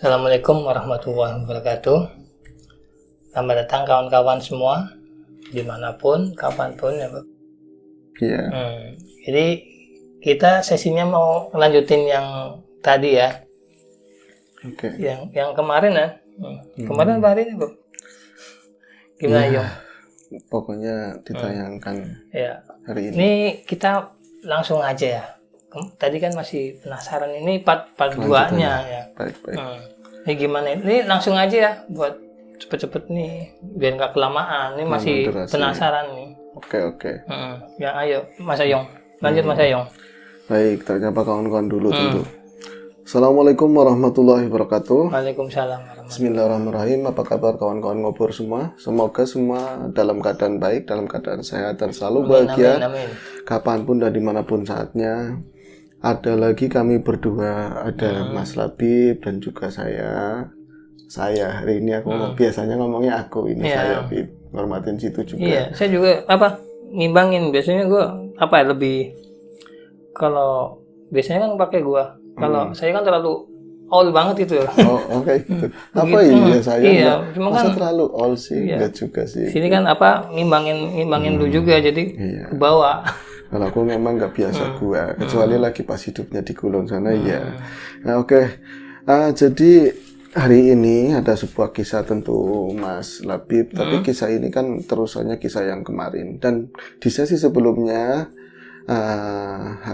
Assalamualaikum warahmatullahi wabarakatuh. Selamat datang kawan-kawan semua, dimanapun, kapanpun ya Pak. Iya. Jadi kita sesinya mau lanjutin yang tadi ya. Oke. Yang kemarin ya. Kemarin apa hari ini Bu? Gimana Ya, Yong? pokoknya ditayangkan Ya. hari ini. Ini kita langsung aja ya. Tadi kan masih penasaran ini part 2-nya ya. Baik. Ini gimana? Ini langsung aja ya buat cepet-cepet nih biar nggak kelamaan. Ini masih penasaran nih. Oke. Ya ayo Mas Ayong. Lanjut Mas Ayong. Baik, ternyata kawan-kawan dulu tentu. Assalamualaikum warahmatullahi wabarakatuh. Waalaikumsalam. Bismillahirrahmanirrahim. Apa kabar kawan-kawan ngobor semua? Semoga semua dalam keadaan baik, dalam keadaan sehat dan selalu bahagia. Amin. Kapanpun dan dimanapun saatnya. Ada lagi kami berdua, ada Mas Labib dan juga saya hari ini aku biasanya ngomongnya aku, ini saya Bib, ngormatin situ juga. Iya, saya juga ngimbangin, biasanya gue lebih, kalau biasanya kan pakai gue, kalau saya kan terlalu all banget itu. Oke. Gitu. Apa iya saya iya, cuma kan terlalu all sih, enggak juga sih. Sini kan ngimbangin lu juga, jadi ke bawah. Kalau aku memang nggak biasa gua, kecuali lagi pas hidupnya di Kulon sana ya. Nah oke. Jadi hari ini ada sebuah kisah tentu Mas Labib, tapi kisah ini kan terusannya kisah yang kemarin. Dan di sesi sebelumnya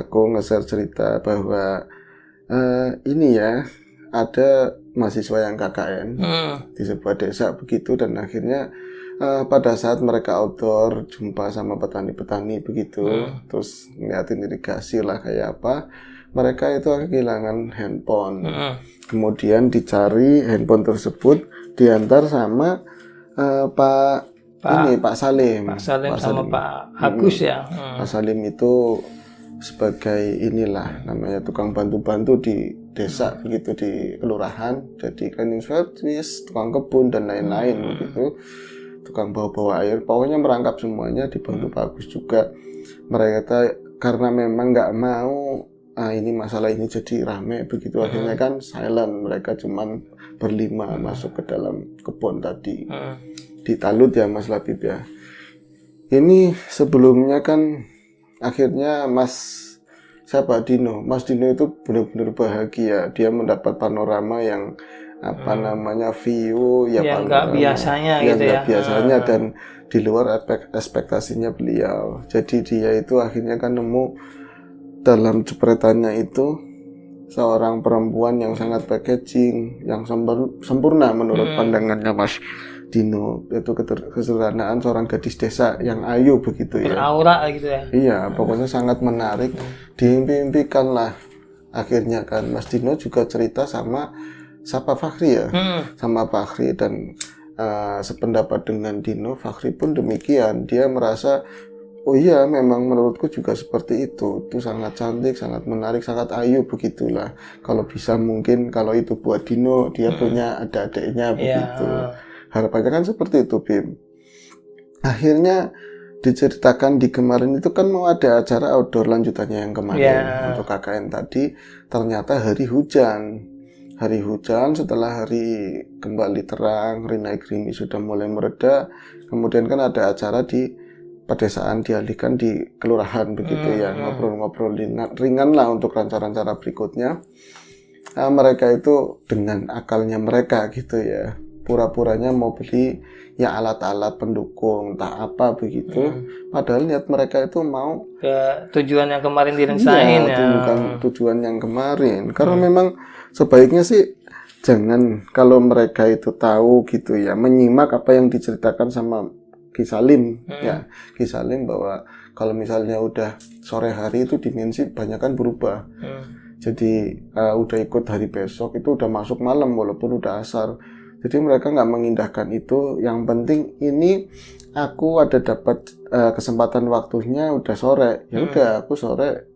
aku nge-share cerita bahwa ini ya ada mahasiswa yang KKN di sebuah desa begitu, dan akhirnya pada saat mereka outdoor jumpa sama petani-petani begitu, terus ngeliatin irigasi lah kayak apa, mereka itu kehilangan handphone. Kemudian dicari handphone tersebut, diantar sama Pak Salim. Pak Salim sama Pak Agus ya. Pak Salim itu sebagai inilah namanya tukang bantu-bantu di desa begitu, di kelurahan, jadi cleaning service, tukang kebun dan lain-lain begitu, tukang bawa-bawa air, pokoknya merangkap semuanya, dibantu Pak Agus juga. Mereka karena memang nggak mau ini masalah ini jadi rame begitu, akhirnya kan silent, mereka cuman berlima masuk ke dalam kebun tadi. Ditalut ya Mas Labib ya. Ini sebelumnya kan akhirnya Mas Dino itu benar-benar bahagia, dia mendapat panorama yang view yang nggak biasanya yang gitu nggak ya. biasanya dan di luar ekspektasinya beliau. Jadi dia itu akhirnya kan nemu dalam jepretannya itu seorang perempuan yang sangat packaging, yang sempurna menurut pandangannya Mas Dino. Itu kesederhanaan seorang gadis desa yang ayu begitu ya, beraura gitu ya. Iya, pokoknya sangat menarik. Diimpi-impikan lah. Akhirnya kan Mas Dino juga cerita sama Fakhri ya, sama Fakhri, dan sependapat dengan Dino, Fakhri pun demikian. Dia merasa, oh iya memang menurutku juga seperti itu sangat cantik, sangat menarik, sangat ayu begitulah. Kalau bisa mungkin kalau itu buat Dino, dia punya ada adiknya begitu. Harapannya kan seperti itu, Bim. Akhirnya diceritakan di kemarin itu kan mau ada acara outdoor lanjutannya yang kemarin untuk KKN tadi, ternyata hari hujan setelah hari kembali terang, hari naik gerimis sudah mulai mereda, kemudian kan ada acara di pedesaan dialihkan di kelurahan begitu ya, ngobrol-ngobrol ringan lah untuk rencana-rencana berikutnya. Mereka itu dengan akalnya mereka gitu ya, pura-puranya mau beli ya alat-alat pendukung entah apa begitu, padahal niat mereka itu mau ke tujuan yang kemarin direncanain tujuan yang kemarin. Karena memang sebaiknya sih jangan, kalau mereka itu tahu gitu ya, menyimak apa yang diceritakan sama Ki Salim ya, Ki Salim, bahwa kalau misalnya udah sore hari itu dimensi banyak kan berubah. Jadi udah ikut hari besok itu udah masuk malam walaupun udah asar. Jadi mereka nggak mengindahkan itu. Yang penting ini aku ada dapat kesempatan waktunya udah sore. Ya udah aku sore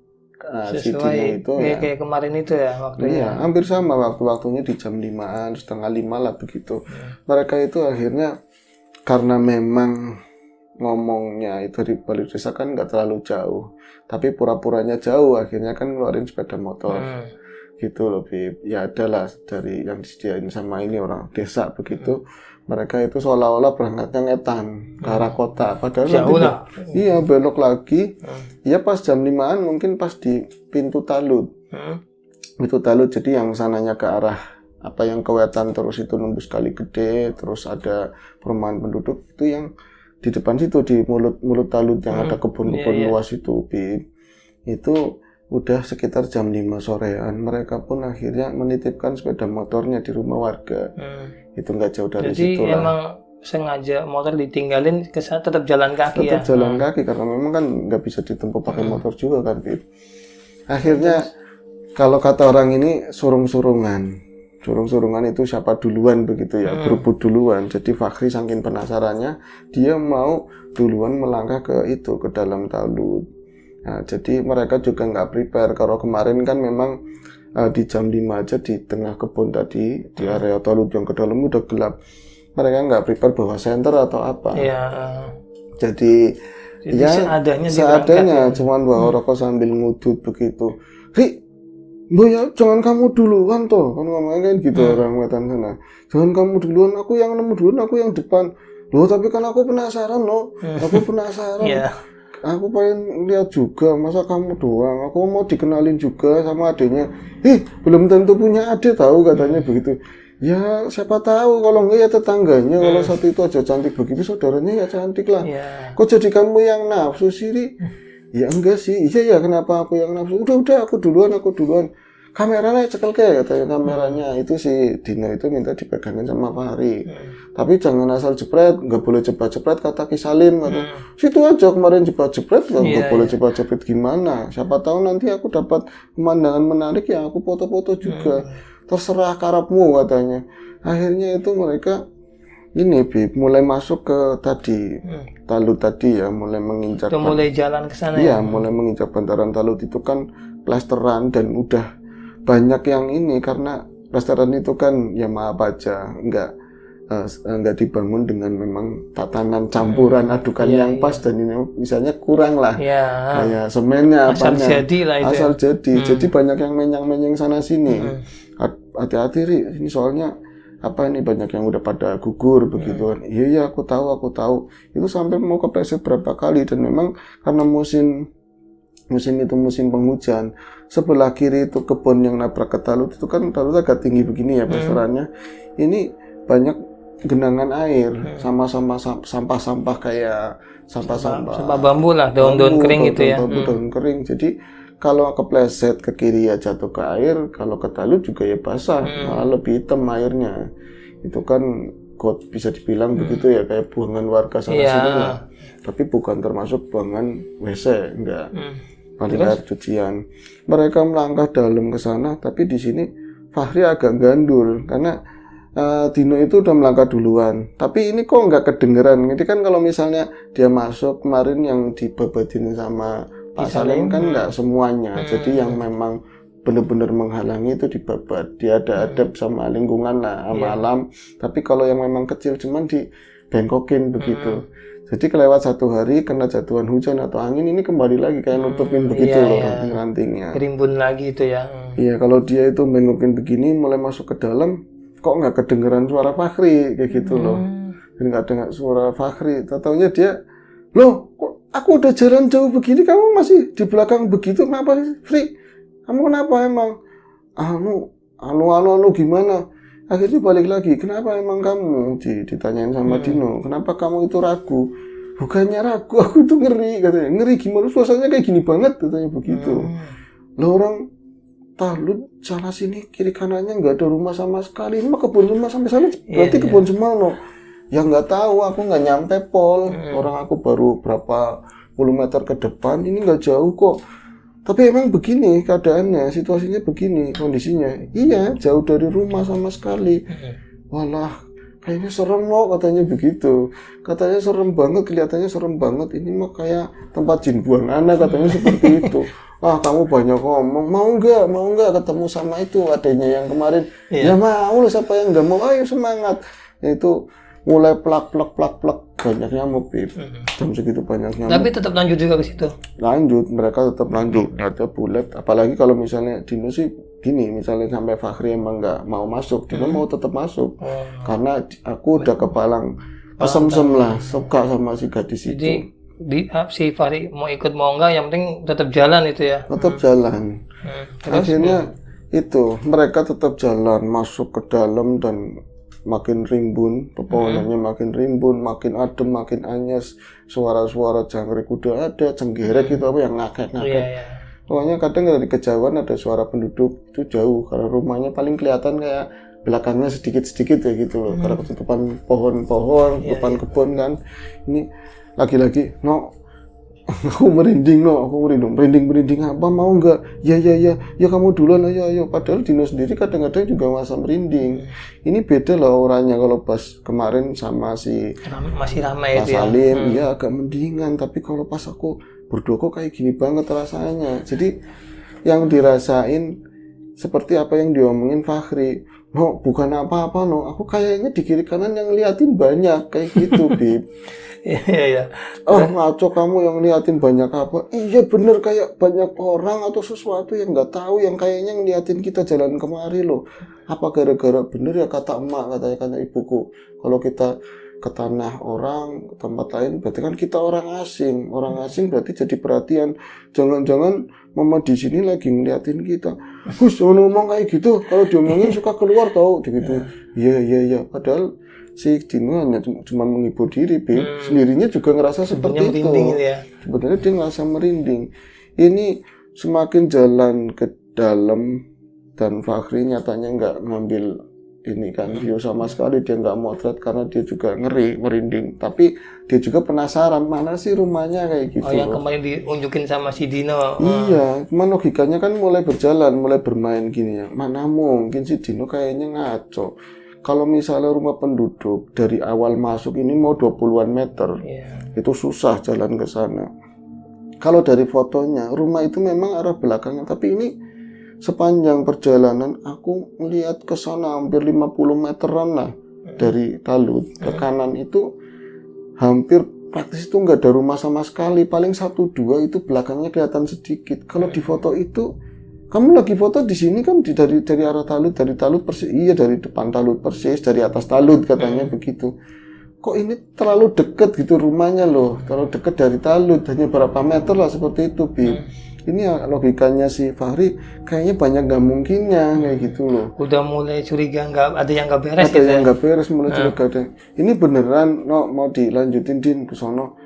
si Dino itu kayak kemarin itu ya waktunya. Iya, hampir sama waktunya di jam 5-an, setengah 5 lah begitu. Mereka itu akhirnya karena memang ngomongnya itu di balik desa kan nggak terlalu jauh, tapi pura-puranya jauh, akhirnya kan ngeluarin sepeda motor. gitu loh Bib. Ya adalah dari yang disediain sama ini orang desa begitu. Mereka itu seolah-olah berangkatnya ngetan ke arah kota, padahal Jauh nanti lah. iya belok lagi. Ya pas jam 5-an mungkin pas di pintu Talut. Pintu Talut, jadi yang sananya ke arah apa yang ke Wetan terus itu nembus Kali Gede, terus ada perumahan penduduk itu yang di depan situ di mulut Talut yang ada kebun-kebun luas itu Bib. Itu udah sekitar jam 5 sorean, mereka pun akhirnya menitipkan sepeda motornya di rumah warga. Itu nggak jauh dari Jadi situ lah. emang sengaja motor ditinggalin ke sana, tetap jalan kaki Tetap ya. jalan kaki karena memang kan nggak bisa ditempuh pakai motor juga kan Bib. Akhirnya kalau kata orang ini surung-surungan itu siapa duluan begitu ya, berebut duluan. Jadi Fakhri saking penasarannya dia mau duluan melangkah ke dalam Talut. Nah, jadi mereka juga nggak prepare. Kalau kemarin kan memang di jam 5 aja di tengah kebun tadi, di area Talut yang ke dalam udah gelap. Mereka nggak prepare bawa senter atau apa. Iya. Jadi ya seadanya cuman bawa rokok sambil ngudut begitu. Ri, Mbak ya jangan kamu duluan toh. Kan ngomongnya kan gitu orang Wetan sana. Jangan kamu duluan, aku yang nemu duluan, aku yang depan. Loh tapi kan aku penasaran loh. Aku penasaran. Iya. Aku pengen lihat juga, masa kamu doang? Aku mau dikenalin juga sama adiknya. Belum tentu punya adik tahu katanya begitu. Ya siapa tahu, kalau enggak ya tetangganya. Kalau satu itu aja cantik begitu, saudaranya ya cantik lah. Kok jadi kamu yang nafsu sih, Ri? Ya enggak sih. Iya ya, kenapa aku yang nafsu? Udah aku duluan. Kameranya cekel ke katanya kameranya. Itu si Dino itu minta dipegangin sama Fahri. Tapi jangan asal jepret, nggak boleh jepret-jepret kata Ki Salim kata. Situ aja kemarin jepret-jepret, nggak boleh jepret-jepret gimana? Siapa tahu nanti aku dapat pemandangan menarik ya aku foto-foto juga. Terserah karepmu katanya. Akhirnya itu mereka ini Bib, mulai masuk ke tadi Talut tadi ya, mulai menginjak. Itu mulai jalan ke sana ya. Iya, mulai menginjak bantaran Talut itu kan plesteran dan udah banyak yang ini karena restoran itu kan ya maaf aja nggak dibangun dengan memang tatanan campuran adukan yang pas dan ini misalnya kurang lah kayak semennya asal jadi lah itu asal jadi jadi banyak yang menyang sana sini. Hati-hati Ri, ini soalnya apa ini banyak yang udah pada gugur begitu kan. Iya aku tahu itu sampai mau kepleset berapa kali dan memang karena musim itu musim penghujan. Sebelah kiri itu kebun yang nabrak ke Talut itu kan Talut agak tinggi begini ya plesterannya. Ini banyak genangan air sama sampah-sampah kayak sampah bambu lah, daun-daun kering gitu ya. Daun kering. Jadi kalau kepleset ke kiri ya jatuh ke air, kalau ke Talut juga ya basah, malah lebih hitam airnya. Itu kan bisa dibilang begitu ya kayak buangan warga sana sini lah. Tapi bukan termasuk buangan WC, enggak. Paling air cucian. Mereka melangkah dalam ke sana, tapi di sini Fahri agak gandul karena Dino itu udah melangkah duluan. Tapi ini kok nggak kedengeran. Ini kan kalau misalnya dia masuk kemarin yang dibabadin sama Pak Salim kan nggak semuanya. Jadi yang memang benar-benar menghalangi itu dibabat. Dia ada adab sama lingkungan lah, sama alam. Tapi kalau yang memang kecil cuman dibengkokin begitu. Jadi kelewat satu hari kena jatuhan hujan atau angin ini kembali lagi kayak nutupin begitu loh ranting-rantingnya. Rimbun lagi itu ya. Iya kalau dia itu bengokin begini mulai masuk ke dalam kok nggak kedengeran suara Fakhri kayak gitu loh. Dan nggak dengar suara Fakhri. Taunya dia, loh kok aku udah jalan jauh begini kamu masih di belakang begitu kenapa sih Fri? Kamu kenapa emang? Anu gimana? Akhirnya balik lagi, kenapa emang kamu? Ditanyain sama Dino, kenapa kamu itu ragu? Bukannya ragu, aku tuh ngeri katanya. Ngeri gimana? Suasananya kayak gini banget katanya begitu. Lah orang Talut sana sini kiri kanannya nggak ada rumah sama sekali. Ini mah kebun semua sampai sana berarti kebun semua loh. Ya nggak tahu, aku nggak nyampe Pol. Orang aku baru berapa puluh meter ke depan, ini nggak jauh kok. Tapi emang begini keadaannya, situasinya begini, kondisinya. Iya, jauh dari rumah sama sekali. Walah, kayaknya serem loh katanya begitu. Katanya serem banget, kelihatannya serem banget. Ini mah kayak tempat jin buang anak katanya seperti itu. Wah, kamu banyak ngomong. Mau nggak ketemu sama itu adanya yang kemarin? Ya mau lah, siapa yang nggak mau? Ayo semangat. Itu mulai plak banyak nyamuk Bib. Jam segitu banyak nyamuk. Tapi tetap lanjut juga ke situ. Lanjut, mereka tetap lanjut. Ada bulat. Apalagi kalau misalnya Dino sih gini, misalnya sampai Fachri emang nggak mau masuk, Dino mau tetap masuk. Karena aku udah kepalang kesemsem lah, suka sama si gadis Jadi itu. si Fahri mau ikut mau enggak, yang penting tetap jalan itu ya. Tetap jalan. Terus Akhirnya itu mereka tetap jalan masuk ke dalam dan makin rimbun, pepohonannya makin rimbun, makin adem, makin anyes, suara-suara jangkrik udah ada, cenggerek itu apa yang ngakek-ngakek. Iya. Pokoknya kadang dari kejauhan ada suara penduduk itu jauh, karena rumahnya paling kelihatan kayak belakangnya sedikit-sedikit ya gitu loh, karena ketutupan pohon-pohon, ketutupan kebun kan. Ini lagi-lagi, no, aku merinding merinding apa, mau nggak? Ya kamu duluan ayo. Padahal Dino sendiri kadang-kadang juga masa merinding. Ini beda lah orangnya kalau pas kemarin sama si masih ramai Mas itu ya. Salim, iya agak mendingan. Tapi kalau pas aku berdua kok kayak gini banget rasanya. Jadi yang dirasain seperti apa yang diomongin Fachri. No, bukan apa-apa no. Aku kayaknya di kiri kanan yang liatin banyak kayak gitu, Bib. Iya. Oh, ngaco kamu yang liatin banyak apa? Iya bener, kayak banyak orang atau sesuatu yang nggak tahu yang kayaknya ngeliatin kita jalan kemari loh. Apa gara-gara bener ya kata emak, kata ibuku. Kalau kita ke tanah orang, ke tempat lain, berarti kan kita orang asing. Orang asing berarti jadi perhatian. Jangan-jangan mama di sini lagi ngeliatin kita. Gus, jangan ngomong kayak gitu. Kalau diomongin suka keluar tau, gitu. Iya. Padahal si Dino hanya cuma menghibur diri, sendirinya juga ngerasa seperti itu. Ya. Sebenarnya dia ngerasa merinding. Ini semakin jalan ke dalam dan Fachri nyatanya nggak ngambil ini kan view sama sekali, dia nggak motret karena dia juga ngeri, merinding. Tapi dia juga penasaran mana sih rumahnya kayak gitu. Oh, yang kemarin diunjukin sama si Dino. Iya, cuman logikanya kan mulai berjalan, mulai bermain gini ya. Mana mungkin si Dino kayaknya ngaco. Kalau misalnya rumah penduduk dari awal masuk ini mau 20-an meter, itu susah jalan ke sana. Kalau dari fotonya, rumah itu memang arah belakangnya, tapi ini sepanjang perjalanan aku melihat ke sana hampir 50 meteran lah dari Talut ke kanan itu hampir praktis itu nggak ada rumah sama sekali, paling 1-2 itu belakangnya kelihatan sedikit. Kalau di foto itu kamu lagi foto di sini kan dari arah Talut, dari Talut persis, iya dari depan Talut persis, dari atas Talut katanya begitu. Kok ini terlalu dekat gitu rumahnya loh, terlalu dekat dari Talut, hanya berapa meter lah seperti itu, Bib. Ini ya logikanya si Fachri kayaknya banyak nggak mungkinnya kayak gitu loh. Udah mulai curiga, ada yang nggak beres. Ada yang nggak beres, mulai curiga deh. Ini beneran no, mau dilanjutin Din ke sono.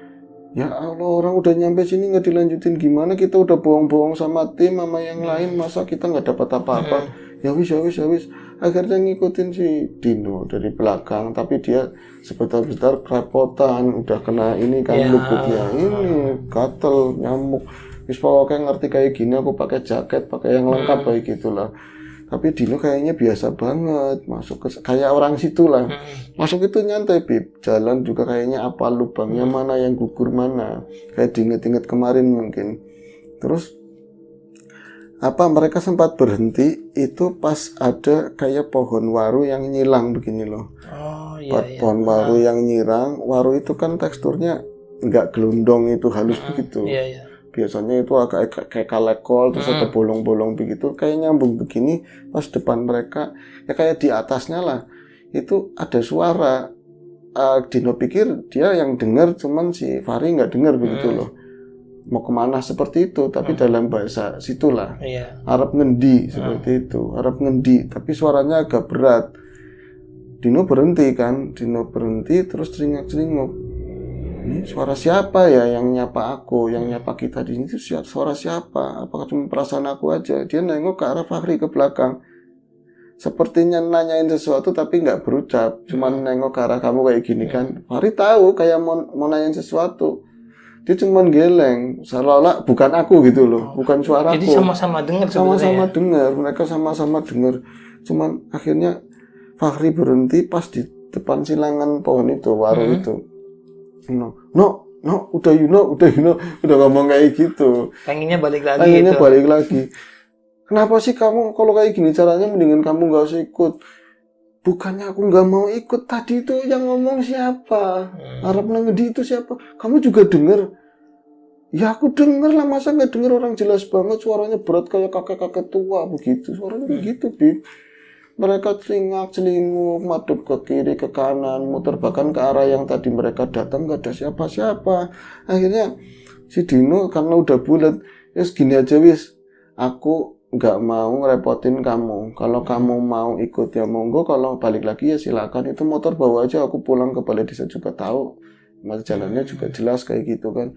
Ya Allah, orang udah nyampe sini nggak dilanjutin gimana? Kita udah bohong-bohong sama tim sama yang lain, masa kita nggak dapat apa-apa? Ya wis. Akhirnya ngikutin si Dino dari belakang, tapi dia sebentar-bentar kerepotan, udah kena ini kan lubuknya, ini gatel, nyamuk. Wis pokoknya ngerti kayak gini aku pakai jaket, pakai yang lengkap kayak gitulah. Tapi Dino kayaknya biasa banget, masuk ke kayak orang situ lah. Masuk itu nyantai, Bib. Jalan juga kayaknya apa lubangnya mana yang gugur mana. Kayak diinget-inget kemarin mungkin. Terus apa mereka sempat berhenti itu pas ada kayak pohon waru yang nyilang begini loh. Oh iya. Pohon waru yang nyirang, waru itu kan teksturnya nggak gelondong, itu halus begitu. Iya. Biasanya itu agak kayak kalekol, terus ada bolong-bolong begitu, kayak nyambung begini. Pas depan mereka ya kayak di atasnya lah itu ada suara. Dino pikir dia yang dengar, cuman si Fahri nggak dengar begitu loh, mau kemana seperti itu, tapi dalam bahasa situlah Arab ngendi seperti itu, Arab ngendi, tapi suaranya agak berat. Dino berhenti terus celingak-celinguk. Ini suara siapa ya yang nyapa aku, yang nyapa kita di sini itu suara siapa? Apakah cuma perasaan aku aja? Dia nengok ke arah Fachri ke belakang. Sepertinya nanyain sesuatu tapi nggak berucap, cuma nengok ke arah kamu kayak gini kan. Fachri tahu kayak mau nanyain sesuatu. Dia cuma geleng, seolah-olah bukan aku gitu loh, bukan suaraku. Jadi sama-sama dengar sebenarnya. Sama-sama dengar, mereka sama-sama dengar. Cuman akhirnya Fachri berhenti pas di depan silangan pohon itu, waru itu. No, udah ngomong kayak gitu. Pengennya balik lagi. Kenapa sih kamu kalau kayak gini caranya, mendingan kamu nggak usah ikut. Bukannya aku nggak mau ikut, tadi itu yang ngomong siapa? Arab Nangedi itu siapa? Kamu juga dengar? Ya aku denger lah, masa nggak denger, orang jelas banget suaranya berat kayak kakek-kakek tua begitu. Suaranya kayak gitu, Bib. Mereka celingak, celinguk, madep ke kiri, ke kanan, muter bahkan ke arah yang tadi mereka datang, nggak ada siapa-siapa. Akhirnya si Dino karena udah bulat, ya gini aja wis, aku nggak mau ngerepotin kamu. Kalau kamu mau ikut ya monggo, kalau balik lagi ya silakan. Itu motor bawa aja, aku pulang ke balai desa juga tahu. Mas jalannya juga jelas kayak gitu kan.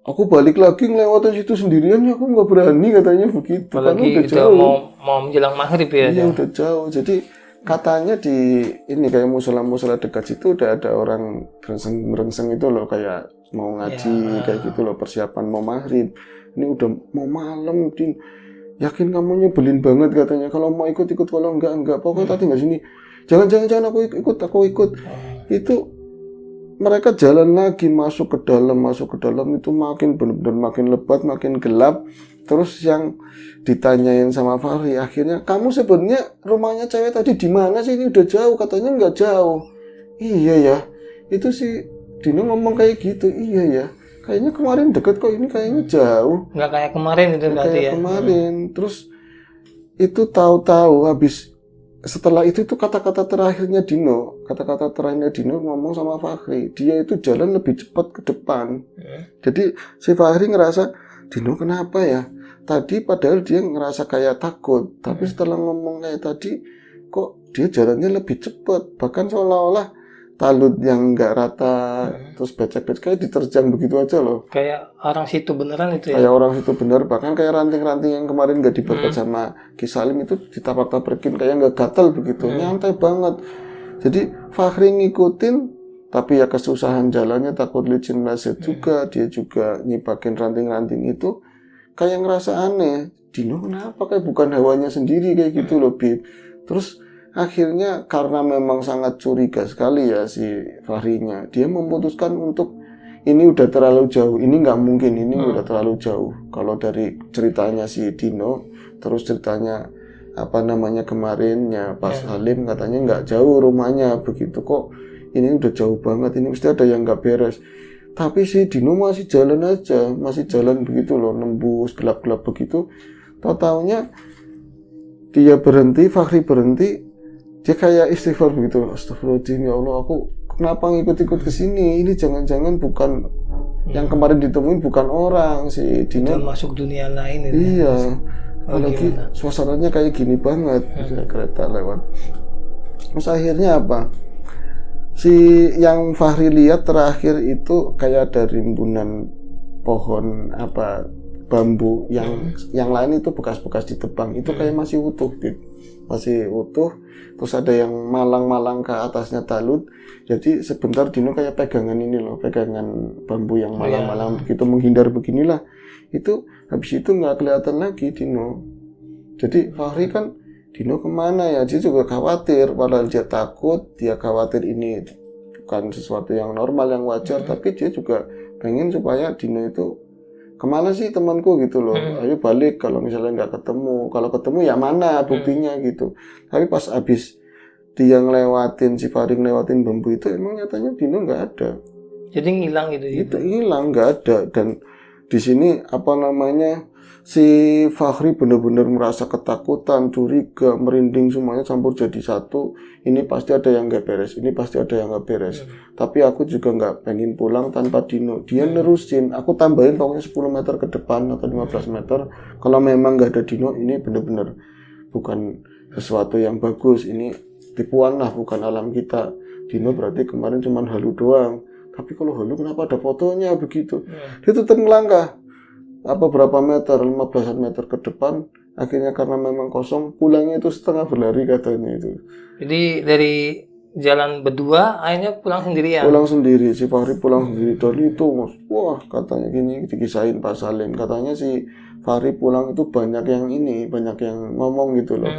Aku balik lagi ngelewatin situ sendirian, ya aku nggak berani katanya begitu. Karena Apalagi udah udah jauh. mau menjelang maghrib ya. Iya udah jauh. Jadi katanya di ini kayak musola-musola dekat situ udah ada orang berengseng itu loh, kayak mau ngaji kayak gitu loh, persiapan mau maghrib. Ini udah mau malam, Din. Yakin kamu nyebelin banget katanya. Kalau mau ikut, kalau enggak. Pokoknya tadi nggak sini. Jangan aku ikut. Itu mereka jalan lagi masuk ke dalam itu makin benar-benar makin lebat, makin gelap. Terus yang ditanyain sama Fahri, akhirnya kamu sebenarnya rumahnya cewek tadi di mana sih? Ini udah jauh, katanya nggak jauh. Iya ya, itu si Dino ngomong kayak gitu. Iya ya, kayaknya kemarin deket kok, ini kayaknya jauh. Nggak kayak kemarin itu berarti Kayak ya. kemarin. Terus itu tahu-tahu habis setelah itu kata-kata terakhirnya Dino ngomong sama Fahri, dia itu jalan lebih cepat ke depan. Jadi si Fahri ngerasa, Dino kenapa ya? Tadi padahal dia ngerasa kayak takut, tapi setelah ngomong kayak tadi, kok dia jalannya lebih cepat. Bahkan seolah-olah talut yang nggak rata, terus becek-becek kayak diterjang begitu aja loh. Kayak orang situ beneran itu ya. Kayak orang situ bener, bahkan kayak ranting-ranting yang kemarin nggak dibakar sama Ki Salim itu ditapak-tapakin kayak nggak gatal begitu, nyantai banget. Jadi Fahri ngikutin, tapi ya kesusahan jalannya, takut licin meleset juga, dia juga nyipakin ranting-ranting itu, kayak ngerasa aneh. Dino kenapa kayak bukan hawanya sendiri kayak gitu loh, Bib. Terus akhirnya karena memang sangat curiga sekali ya si Fahrinya, dia memutuskan untuk ini udah terlalu jauh, ini nggak mungkin, ini udah terlalu jauh. Kalau dari ceritanya si Dino, terus ceritanya apa namanya kemarinnya Pak Salim katanya nggak jauh rumahnya begitu, kok ini udah jauh banget, ini mesti ada yang nggak beres. Tapi si Dino masih jalan aja, masih jalan begitu loh, nembus gelap-gelap begitu. Tahu-taunya dia berhenti, Fahri berhenti, dia kayak istighfar begitu. Astagfirullahaladzim, ya Allah, aku kenapa ngikut-ikut ke sini? Ini jangan-jangan bukan yang kemarin ditemuin, bukan orang, si Dino. Udah masuk dunia lain itu. Iya. Apalagi suasananya kayak gini banget, kereta lewat. Terus akhirnya apa? Si yang Fahri lihat terakhir itu kayak ada rimbunan pohon apa bambu yang lain itu bekas-bekas ditebang, itu kayak masih utuh, Bib. Masih utuh. Terus ada yang malang-malang ke atasnya talut. Jadi sebentar Dino kayak pegangan ini loh, pegangan bambu yang malang-malang begitu, menghindar beginilah. Itu habis itu nggak kelihatan lagi Dino. Jadi Fahri kan, Dino kemana ya? Dia juga khawatir, padahal dia takut, dia khawatir ini bukan sesuatu yang normal, yang wajar, tapi dia juga pengen supaya Dino itu kemana sih temanku gitu loh, ayo balik kalau misalnya nggak ketemu, kalau ketemu ya mana buktinya gitu. Tapi pas abis dia ngelewatin, si Fahri ngelewatin bambu itu, emang nyatanya Dino nggak ada. Jadi ngilang gitu. Itu hilang, nggak ada. Dan di sini apa namanya, si Fahri benar-benar merasa ketakutan, curiga, merinding, semuanya campur jadi satu. Ini pasti ada yang nggak beres, ini pasti ada yang nggak beres. Tapi aku juga nggak pengen pulang tanpa Dino. Dia nerusin, aku tambahin pokoknya 10 meter ke depan atau 15 meter. Kalau memang nggak ada Dino, ini benar-benar bukan sesuatu yang bagus. Ini tipuan lah, bukan alam kita. Dino berarti kemarin cuma halu doang. Tapi kalau halu kenapa ada fotonya begitu? Dia tetap melangkah berapa meter, 15 meter ke depan. Akhirnya karena memang kosong, pulangnya itu setengah berlari katanya itu. Jadi dari jalan berdua akhirnya pulang sendirian. Pulang sendiri, si Fahri pulang sendiri. Dan itu, wah katanya gini, dikisahin Pak Salim. Katanya si Fahri pulang itu banyak yang ngomong gitu loh.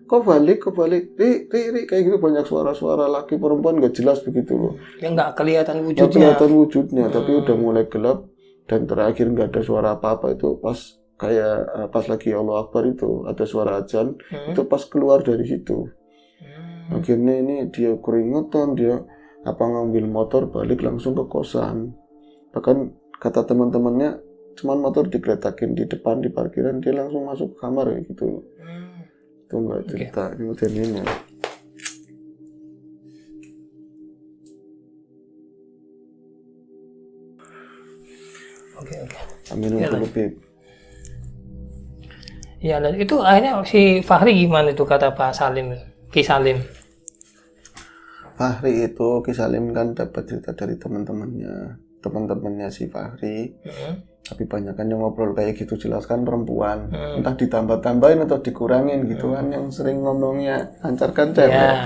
Kok balik, ri, kayak gitu, banyak suara-suara laki perempuan gak jelas begitu loh. Yang nggak kelihatan wujudnya. Gak kelihatan wujudnya, tapi udah mulai gelap. Dan terakhir nggak ada suara apa-apa itu pas lagi Allah Akbar itu ada suara azan, itu pas keluar dari situ. Akhirnya ini dia keringetan, dia ngambil motor balik langsung ke kosan. Bahkan kata teman-temannya cuman motor digeletakin di depan di parkiran, dia langsung masuk ke kamar kayak gitu. Itu Mbak cerita kejadiannya. Oke. Minum dulu Bib. Ya, dan itu akhirnya si Fahri gimana itu kata Pak Salim, Ki Salim? Fahri itu Ki Salim kan dapat cerita dari teman-temannya si Fahri. Tapi banyak kan yang ngobrol kayak gitu, jelas kan perempuan. Entah ditambah-tambahin atau dikurangin gitu kan, yang sering ngomongnya lancarkan cewek.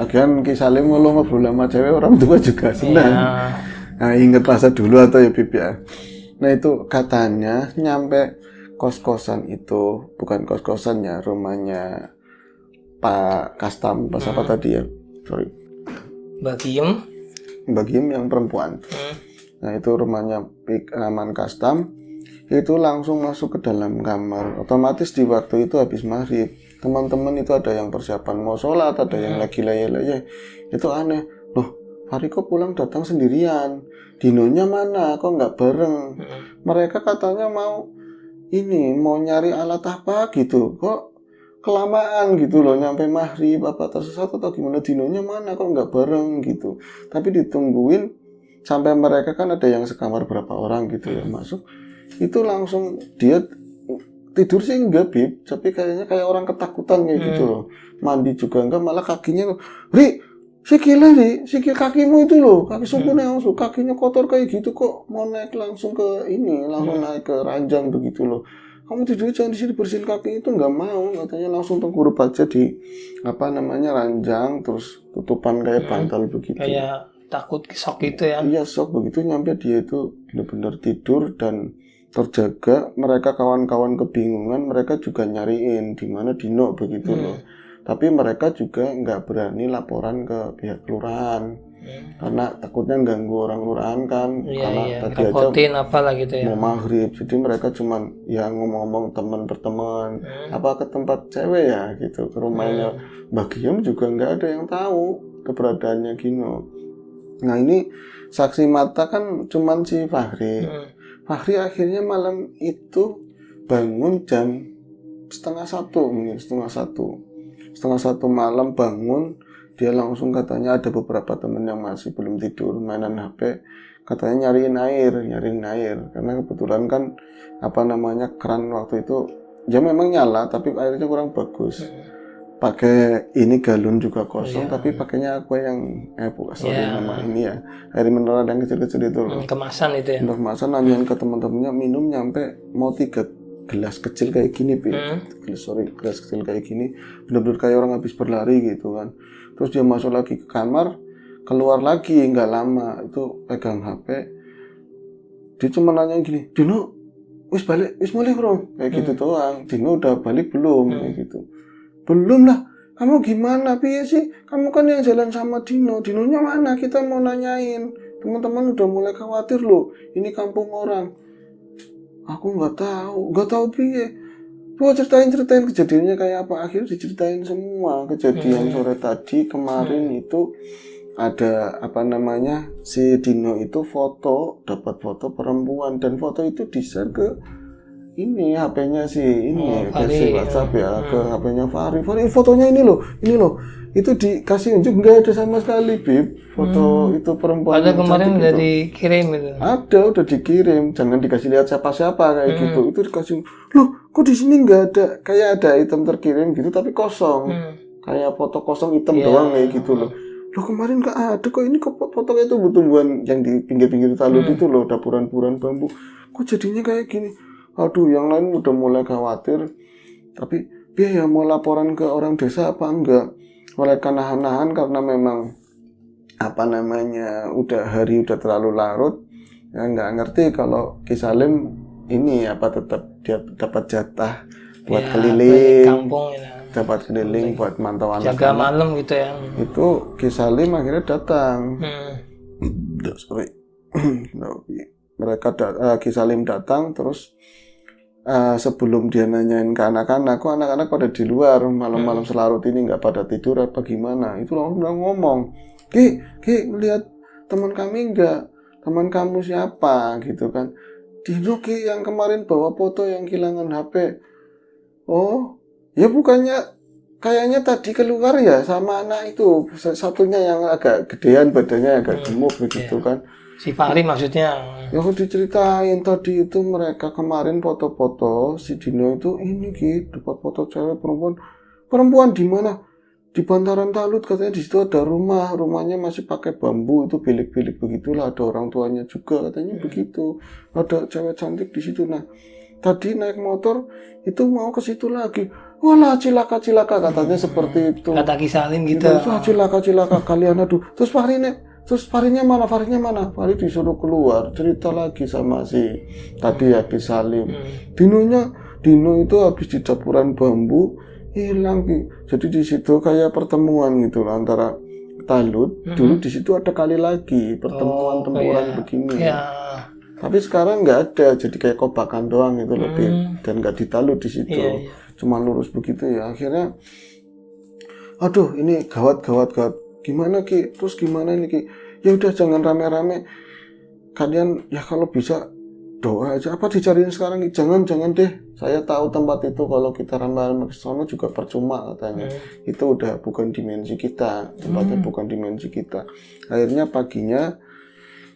Lagian Ki Salim ngobrol sama cewek, orang tua juga senang. Nah, inget masa dulu atau ya Bib ya. Nah itu katanya nyampe kos-kosan itu, bukan kos-kosan ya, rumahnya Pak Kastam, pas apa tadi ya? Sorry. Mbak Giem yang perempuan. Nah itu rumahnya Aman Kastam, itu langsung masuk ke dalam kamar. Otomatis di waktu itu habis maghrib, teman-teman itu ada yang persiapan mau sholat, ada yang lagi leye-leye. Itu aneh, loh Fahri kok pulang datang sendirian, Dinonya mana, kok nggak bareng. Mereka katanya mau nyari alat apa gitu, kok kelamaan gitu loh, nyampe maghrib apa tersesat atau gimana, Dinonya mana kok nggak bareng gitu. Tapi ditungguin sampai mereka kan ada yang sekamar berapa orang gitu ya masuk, itu langsung dia tidur sih enggak Bib, tapi kayaknya kayak orang ketakutan kayak gitu loh. Mandi juga enggak, malah kakinya sikil kakimu itu loh, kaki sukunya langsung kakinya kotor kayak gitu, kok mau naik langsung ke langsung naik ke ranjang begitu loh. Kamu tidur jangan di sini, bersihin kaki. Itu nggak mau, katanya langsung tengkurup aja di ranjang, terus tutupan kayak bantal begitu. Kayak takut shock gitu ya. Iya, shock begitu. Nyampe dia itu benar-benar tidur dan terjaga. Mereka kawan-kawan kebingungan, mereka juga nyariin di mana Dino begitu loh. Tapi mereka juga nggak berani laporan ke pihak kelurahan karena takutnya ganggu orang kelurahan kan. Karena tadi aja apalah gitu ya. mau maghrib, jadi mereka cuman ya ngomong-ngomong teman berteman, apa ke tempat cewek ya gitu, ke rumahnya Mbak Giem juga nggak ada yang tahu keberadaannya Gino. Nah ini saksi mata kan cuman si Fahri. Fahri akhirnya malam itu bangun jam setengah satu malam bangun, dia langsung katanya ada beberapa temen yang masih belum tidur mainan HP, katanya nyariin air karena kebetulan kan keran waktu itu ya memang nyala tapi airnya kurang bagus, pakai galon juga kosong tapi pakainya aqua yang nama ini ya, air mineral yang kecil-kecil itu loh, kemasan itu ya, untuk kemasan. Nanyain ke teman-temannya minum nyampe mau 3 gelas kecil kayak gini, gelas kecil kayak gini, bener-bener kayak orang habis berlari gitu kan. Terus dia masuk lagi ke kamar, keluar lagi nggak lama itu pegang HP, dia cuma nanya gini, Dino, wis mulai bro, kayak gitu doang. Dino udah balik belum? Kayak gitu, belum lah. Kamu gimana, piye sih? Kamu kan yang jalan sama Dinonya mana? Kita mau nanyain. Teman-teman udah mulai khawatir loh. Ini kampung orang. Aku nggak tahu piye. Gua ceritain kejadiannya kayak apa. Akhirnya diceritain semua kejadian sore tadi kemarin itu ada si Dino itu dapat foto perempuan dan foto itu di-share ke HP-nya versi WhatsApp ya, ke HP-nya Fahri, fotonya ini loh, itu dikasih unjuk nggak ada sama sekali Bib, foto itu perempuan. Ada kemarin udah dikirim itu. Ada, udah dikirim, jangan dikasih lihat siapa-siapa kayak gitu, itu dikasih, loh kok di sini nggak ada, kayak ada item terkirim gitu tapi kosong, kayak foto kosong hitam doang kayak gitu loh. Loh kemarin nggak ada kok, ini kok fotonya itu tumbuhan yang di pinggir-pinggir talud itu loh, dapuran-dapuran bambu, kok jadinya kayak gini. Aduh, yang lain udah mulai khawatir. Tapi dia ya mau laporan ke orang desa apa enggak? Mereka nahan-nahan karena memang hari udah terlalu larut. Ya nggak ngerti kalau Ki Salim tetap dia dapat jatah buat keliling kampung ya. Dapat keliling buat mantau anak-anak. Jaga malam gitu ya. Itu Ki Salim akhirnya datang. Ki Salim datang terus sebelum dia nanyain ke anak-anak, kok anak-anak pada di luar malam-malam selarut ini nggak pada tidur apa gimana, itu langsung ngomong, Ki lihat teman kami nggak, teman kamu siapa gitu kan. Dino Ki yang kemarin bawa foto yang kehilangan HP. Oh ya bukannya kayaknya tadi keluar ya sama anak itu, satunya yang agak gedean badannya, agak gemuk begitu kan. Si Fahri maksudnya. Ya aku diceritain tadi itu mereka kemarin foto-foto si Dino itu ini gitu, dapat foto cewek perempuan di mana? Di Bantaran Talut katanya, di situ ada rumahnya masih pakai bambu, itu bilik-bilik begitulah, ada orang tuanya juga katanya begitu, ada cewek cantik di situ. Nah tadi naik motor itu mau ke situ lagi, walah cilaka katanya seperti itu, Kata Ki Salim gitu. Wah cilaka kalian aduh. Terus Fahrinya mana? Fahri disuruh keluar, cerita lagi sama si tadi ya Ki Salim. Dino itu habis di dapur bambu hilang Ki. Jadi di situ kayak pertemuan gitu lah antara Talut. Dulu di situ ada kali lagi pertemuan tempuran begini. Tapi sekarang nggak ada, jadi kayak kobakan doang gitu lebih, dan nggak di Talut di situ. Cuma lurus begitu ya. Akhirnya aduh ini gawat. Gimana Ki? Terus gimana ini Ki? Ya udah jangan rame-rame. Kalian ya kalau bisa doa aja. Apa dicariin sekarang? Jangan deh. Saya tahu tempat itu kalau kita rame-rame ke sana juga percuma katanya. Itu udah bukan dimensi kita. Tempatnya bukan dimensi kita. Akhirnya paginya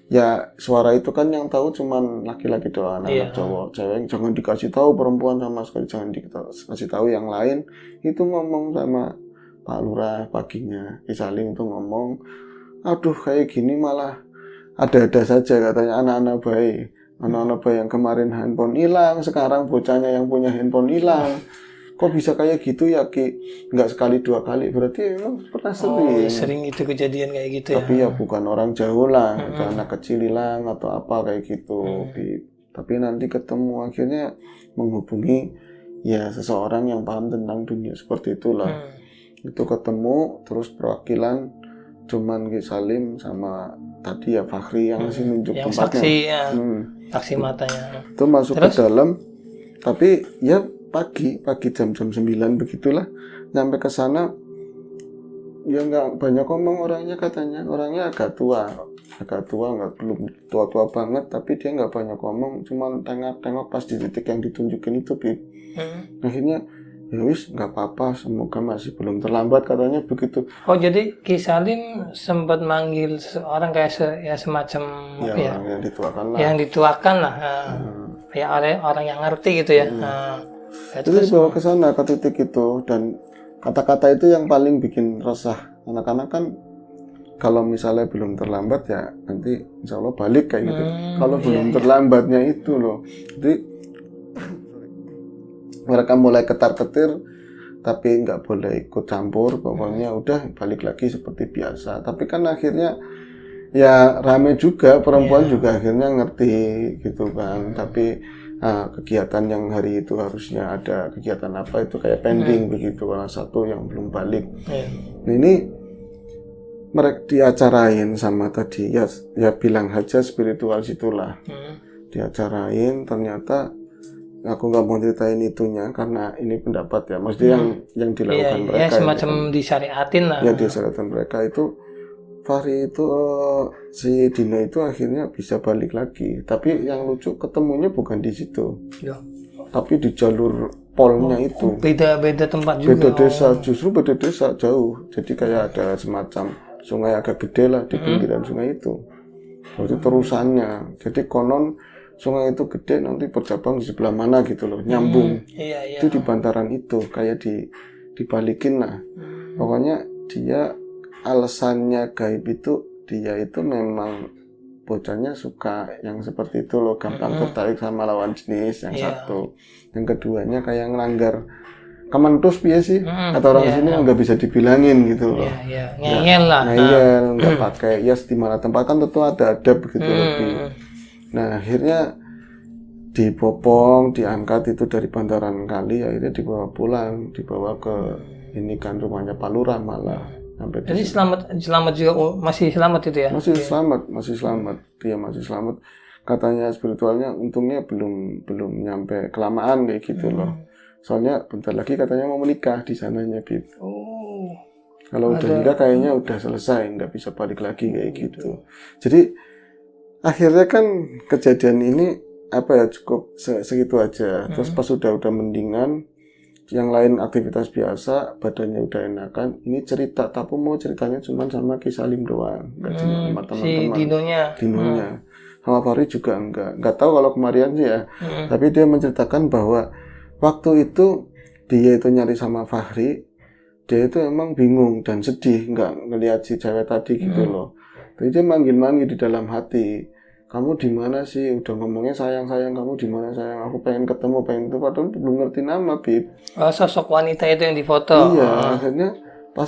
ya suara itu kan yang tahu cuman laki-laki doang, anak cowok. Cewek jangan dikasih tahu, perempuan sama sekali jangan dikasih tahu yang lain. Itu ngomong sama Pak Lurah paginya. Ki Salim itu ngomong, aduh kayak gini malah ada-ada saja katanya, anak-anak bayi yang kemarin handphone hilang, sekarang bocahnya yang punya handphone hilang. Kok bisa kayak gitu ya Ki? Nggak sekali dua kali, berarti emang pernah sering. Sering itu kejadian kayak gitu ya. Tapi ya bukan orang jauh lah, anak kecil hilang atau apa kayak gitu. Tapi nanti ketemu akhirnya menghubungi ya seseorang yang paham tentang dunia seperti itulah. Itu ketemu terus perwakilan cuman Ki Salim sama tadi ya Fahri yang masih nunjuk yang tempatnya. Saksi ya. Saksi matanya. Itu masuk terus? Ke dalam, tapi ya pagi jam 9 begitulah nyampe ke sana. Ya nggak banyak ngomong orangnya, katanya orangnya agak tua nggak, belum tua banget, tapi dia nggak banyak ngomong, cuma tengok pas di titik yang ditunjukin itu akhirnya ya wis nggak apa-apa, semoga masih belum terlambat katanya begitu. Oh jadi Ki Salim sempat manggil seseorang kayak semacam ya, yang dituakan lah kayak orang yang ngerti gitu ya. Itu dibawa ke sana ke titik itu, dan kata-kata itu yang paling bikin resah anak-anak kan, kalau misalnya belum terlambat ya nanti insya Allah balik kayak gitu. Kalau belum terlambatnya itu loh, jadi mereka mulai ketar-ketir, tapi nggak boleh ikut campur, pokoknya udah balik lagi seperti biasa. Tapi kan akhirnya ya rame juga, perempuan juga akhirnya ngerti gitu kan. Tapi kegiatan yang hari itu harusnya ada kegiatan apa itu kayak pending begitu, karena satu yang belum balik. Nah, ini mereka diacarain sama tadi ya bilang aja spiritual situlah. Diacarain, ternyata aku nggak mau ceritain itunya karena ini pendapat ya, maksudnya yang dilakukan mereka ya semacam disyariatin lah. Ya disyariatin mereka itu. Fahri itu si Dino itu akhirnya bisa balik lagi, tapi yang lucu ketemunya bukan di situ, tapi di jalur polnya itu. Beda tempat juga. Beda desa, justru beda desa jauh. Jadi kayak ada semacam sungai agak gede lah di pinggiran sungai itu. Berarti terusannya. Jadi konon sungai itu gede, nanti bercabang di sebelah mana gitu loh, nyambung. Itu di bantaran itu, kayak dibalikin lah. Pokoknya dia alasannya gaib itu, dia itu memang bocahnya suka yang seperti itu loh, gampang tertarik sama lawan jenis yang satu. Yang keduanya kayak ngelanggar kementus piye sih, kata orang sini nggak bisa dibilangin gitu loh. Ngeyel lah. Ngeyel, nggak pakai yes, di mana tempat kan tentu ada adab begitu lebih. Nah akhirnya dibopong, diangkat itu dari bantaran kali, akhirnya dibawa pulang, dibawa ke ini kan rumahnya Pak Lurah malah. Jadi selamat juga, masih selamat itu ya? Masih selamat. Dia masih selamat. Katanya spiritualnya untungnya belum nyampe kelamaan kayak gitu loh. Soalnya bentar lagi katanya mau menikah di sananya gitu. Kalau udah nikah kayaknya udah selesai, nggak bisa balik lagi kayak gitu. Jadi akhirnya kan kejadian ini cukup segitu aja. Terus pas udah mendingan, yang lain aktivitas biasa, badannya udah enakan. Ini cerita, tapi mau ceritanya cuma sama Ki Salim doang, nggak cuma sama teman-teman. Si Dinonya. Sama Fahri juga nggak tahu kalau kemarin sih ya. Tapi dia menceritakan bahwa waktu itu dia itu nyari sama Fahri, dia itu emang bingung dan sedih, nggak ngelihat si cewek tadi gitu loh. Jadi dia manggil-manggil di dalam hati. Kamu di mana sih? Udah ngomongnya sayang kamu di mana sayang? Aku pengen ketemu, padahal belum ngerti nama, Bib. Oh, sosok wanita itu yang difoto. Iya, akhirnya pas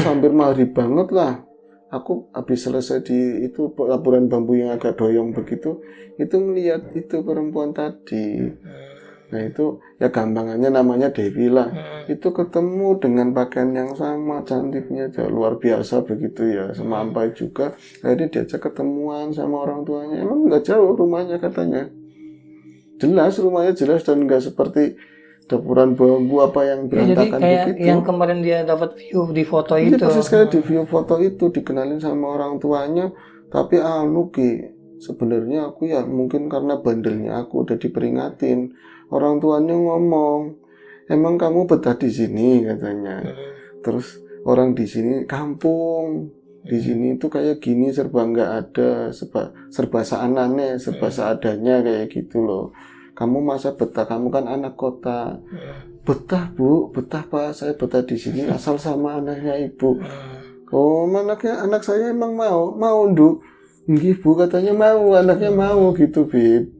hampir maghrib banget lah. Aku habis selesai di itu laburan bambu yang agak doyong begitu, itu melihat itu perempuan tadi. Nah itu ya gampangannya namanya Dewi lah. Itu ketemu dengan pakaian yang sama, cantiknya luar biasa begitu ya, semampai juga. Akhirnya diajak ketemuan sama orang tuanya. Emang nggak jauh rumahnya katanya. Jelas rumahnya jelas dan nggak seperti dapuran bambu apa yang berantakan jadi kayak begitu. Yang kemarin dia dapat view di foto itu. Iya persis kayak di view foto itu, dikenalin sama orang tuanya. Tapi sebenarnya aku ya mungkin karena bandelnya aku udah diperingatin. Orang tuanya ngomong, emang kamu betah di sini katanya. Terus orang di sini kampung, di sini tuh kayak gini serba nggak ada, serba seanane, serba seadanya kayak gitu loh. Kamu masa betah? Kamu kan anak kota. Betah Bu, betah Pak. Saya betah di sini asal sama anaknya Ibu. Oh, anak saya emang mau Nduk. Nggih Bu, katanya mau, anaknya mau gitu Bib.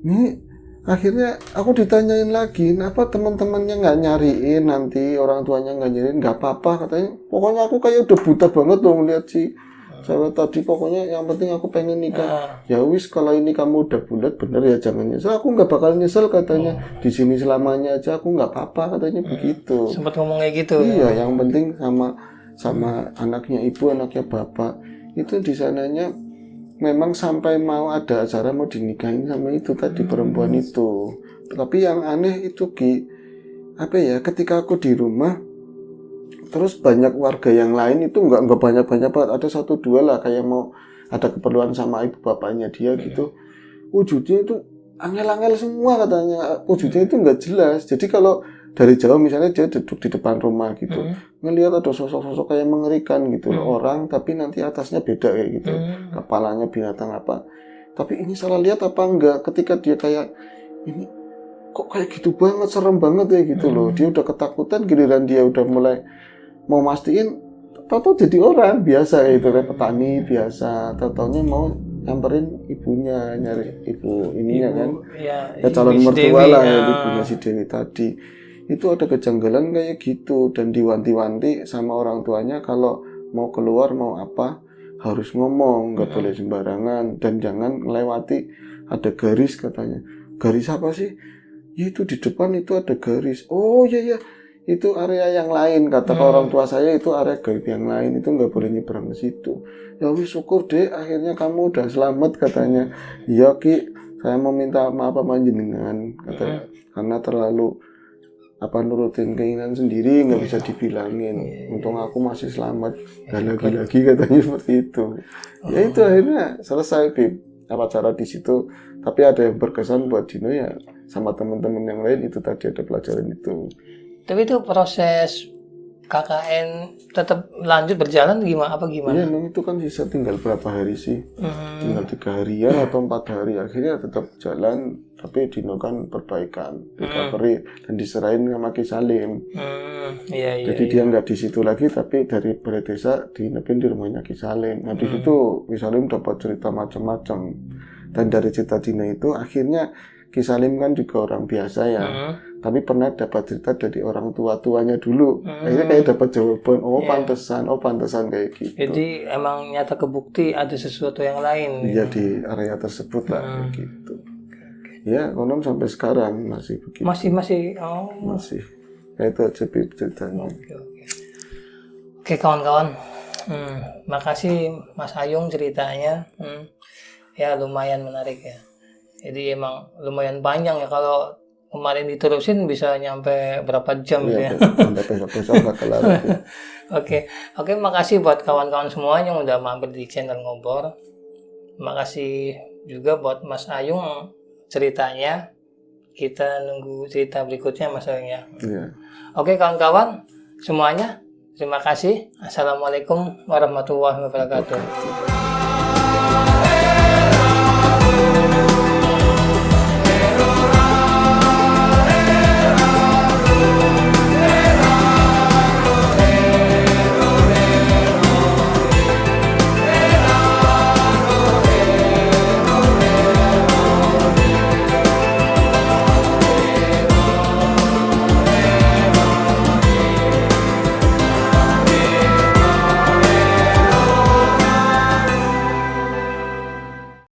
Ini akhirnya aku ditanyain lagi, kenapa teman-temannya nggak nyariin, nanti orang tuanya nggak nyariin, nggak apa-apa katanya. Pokoknya aku kayak udah buta banget loh melihat si cewek tadi. Pokoknya yang penting aku pengen nikah. Ya wis, kalau ini kamu udah bulat bener ya jangan nyesel. Aku nggak bakal nyesel katanya. Di sini selamanya aja aku nggak apa-apa katanya begitu. Sempat ngomong kayak gitu. Iya, yang penting sama anaknya ibu, anaknya bapak itu di sananya. Memang sampai mau ada acara mau dinikahin sama itu tadi perempuan itu. Tapi yang aneh itu ketika aku di rumah terus banyak warga yang lain itu nggak banyak banget, ada 1-2 lah kayak mau ada keperluan sama ibu bapaknya dia gitu. Wujudnya itu angel-angel semua katanya, wujudnya itu nggak jelas. Jadi kalau dari jauh misalnya dia duduk di depan rumah gitu, ngelihat ada sosok-sosok kayak mengerikan gitu loh, orang tapi nanti atasnya beda kayak gitu, kepalanya binatang apa. Tapi ini salah lihat apa enggak? Ketika dia kayak ini kok kayak gitu banget, serem banget ya gitu loh. Dia udah ketakutan, giliran dia udah mulai mau mastiin, tau jadi orang biasa gitu, kayak petani biasa. Tau-taunya mau nyamperin ibunya, nyari ibu ininya kan, ya calon mertua lah ya, ibunya si Dewi tadi. Itu ada kejanggalan kayak gitu dan diwanti-wanti sama orang tuanya kalau mau keluar mau apa harus ngomong, nggak boleh sembarangan dan jangan melewati ada garis katanya. Garis apa sih? Ya itu di depan itu ada garis. Oh iya itu area yang lain kata orang tua saya, itu area gaib yang lain, itu nggak boleh nyebrang ke situ. Ya wis syukur deh akhirnya kamu udah selamat katanya. Iya Ki, saya mau minta maaf sama jenengan katanya karena terlalu nurutin keinginan sendiri, nggak bisa dibilangin. Untung aku masih selamat. Dan lagi-lagi katanya seperti itu. Ya itu akhirnya selesai Bib acara di situ. Tapi ada yang berkesan buat Dino ya sama teman-teman yang lain itu tadi ada pelajaran itu. Tapi itu proses KKN tetap lanjut berjalan gimana? Iya, memang itu kan sisa tinggal berapa hari sih? Tinggal 3 harian atau 4 hari. Akhirnya tetap jalan, tapi Dino kan perbaikan, recovery dan diserahin sama Ki Salim. Jadi dia nggak di situ lagi, tapi dari balai desa diinepin di rumahnya Ki Salim. Nah di situ Ki Salim dapat cerita macam-macam. Dan dari cerita Dino itu akhirnya Ki Salim kan juga orang biasa ya. Tapi pernah dapat cerita dari orang tuanya dulu. Akhirnya kayak dapat jawaban, pantesan kayak gitu. Jadi emang nyata kebukti ada sesuatu yang lain. Iya di area tersebut lah kayak gitu. Ya, konon sampai sekarang masih begitu. Masih. Masih. Ya itu aja ceritanya. Oke kawan-kawan. Makasih Mas Ayung ceritanya. Ya lumayan menarik ya. Jadi emang lumayan panjang ya, kalau kemarin diterusin bisa nyampe berapa jam ya. Sampai besok-besok nggak kelar. Oke, makasih buat kawan-kawan semua yang udah mampir di channel Ngobor. makasih juga buat Mas Ayung ceritanya. Kita nunggu cerita berikutnya Mas Ayung ya. Iya. Oke kawan-kawan semuanya, terima kasih. Assalamualaikum warahmatullahi wabarakatuh.